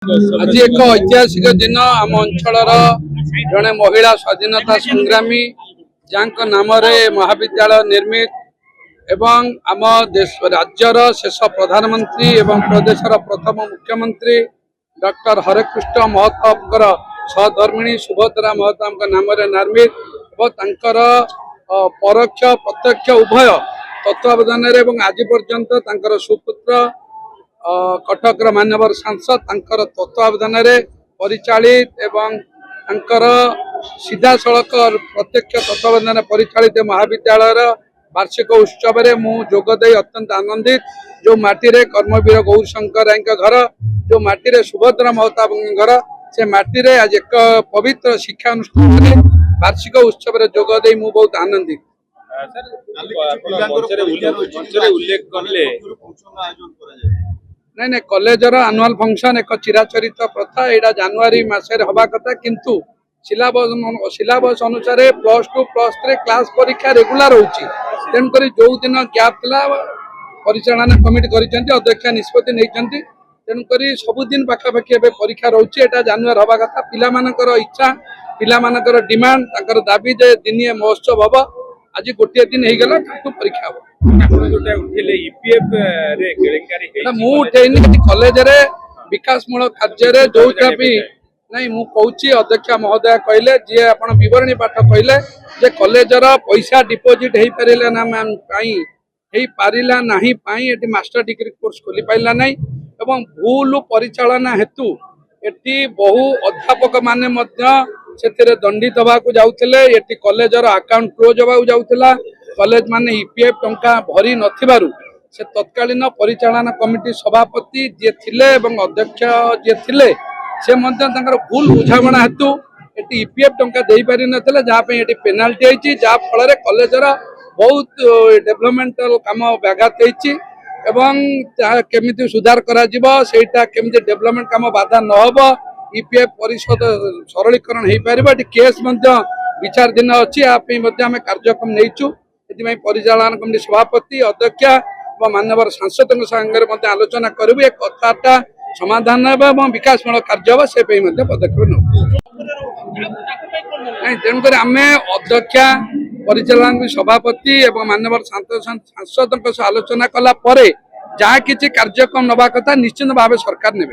आज एक ऐतिहासिक दिन आम अंचल जड़े महिला स्वाधीनता संग्रामी जहाँ नाम महाविद्यालय निर्मित एवं आम देश राज्यर शेष प्रधानमंत्री एवं प्रदेशर प्रथम मुख्यमंत्री डॉक्टर हरेकृष्ण महताबकर सहधर्मिणी सुभद्रा महताब नाम निर्मित परोक्ष प्रत्यक्ष उभय तत्वावधान आज पर्यंत सुपुत्र कटक मान्यवर सांसद तत्वावधान परिचालित एवं सीधा सड़क प्रत्यक्ष तत्वावधान परिचालित महाविद्यालय वार्षिक उत्सव में जोगदे अत्यंत आनंदित। जो माटी रे कर्मवीर गौरशंकर राय घर, जो माटी रे सुभद्रा महताब घर, से माटी रे आज एक पवित्र शिक्षा अनुष्ठान वार्षिक उत्सव जोगदे मु बहुत आनंदित। नहीं कॉलेजर एनुअल फंक्शन एक चिराचरित प्रथा यहाँ जनवरी मसरे हवा कथा किंतु सिलेबस अनुसार +2 +3 क्लास परीक्षा रेगुलर होची तेणुक जो दिन गैप था परिचालना कमिटी कर अध्यक्ष निष्पत्ति नहीं तेणुक सबुदिन पाखापाखि परीक्षा रोचे यहाँ जनवरी हवा कथा पिलामानकर इच्छा पिलामानकर डिमांड तांकर दाबी जे दिनिए महोत्सव हम आज गोटे दिन हो गला किंतु परीक्षा हम कॉलेज विकासमूलक कार्य जो भी नहीं मु कहूँ अध्यक्ष महोदय कहले जी आप बरणी पाठ कहले जे कॉलेजर पैसा डिपोजिट हो पारे ना पारा ना मास्टर डिग्री कोर्स खोली पारा ना एवं भूल परिचालना हेतु एटी बहु अध्यापक माने दंडित होगाकू जाऊले ये कॉलेजर अकाउंट क्लोज होगा जाऊला कॉलेज माने ईपीएफ टंका भरी नथिबारु से तत्कालीन परिचालना कमिटी सभापति जे थिले एवं अध्यक्ष जे थिले से भूल बुझाणा हेतु ये ईपीएफ टंका दे पारि नथिले जहाँ पे ये पेनाल्टी होती जहाँ फल कॉलेजर बहुत डेवलपमेंटल काम व्याघात होती एवं केमिति सुधार करा सेटा केमिति डेवलपमेंट काम बाधा न हो ईपीएफ परिषद सरलीकरण हो पार केस विचाराधीन अच्छी आम कार्यक्रम नहीं परिचालन कमिटी सभापति अध्यक्ष मानवर सांसद संगे आलोचना करूँ एक कथाटा समाधान विकासमूलक कार्य हम से पदक्षेप नहीं तेणुक आम अध्यक्ष परिचालन सभापति और मानवर सांसद आलोचना कला जहाँ किसी कार्यक्रम नवा कथा निश्चित भाव सरकार ने।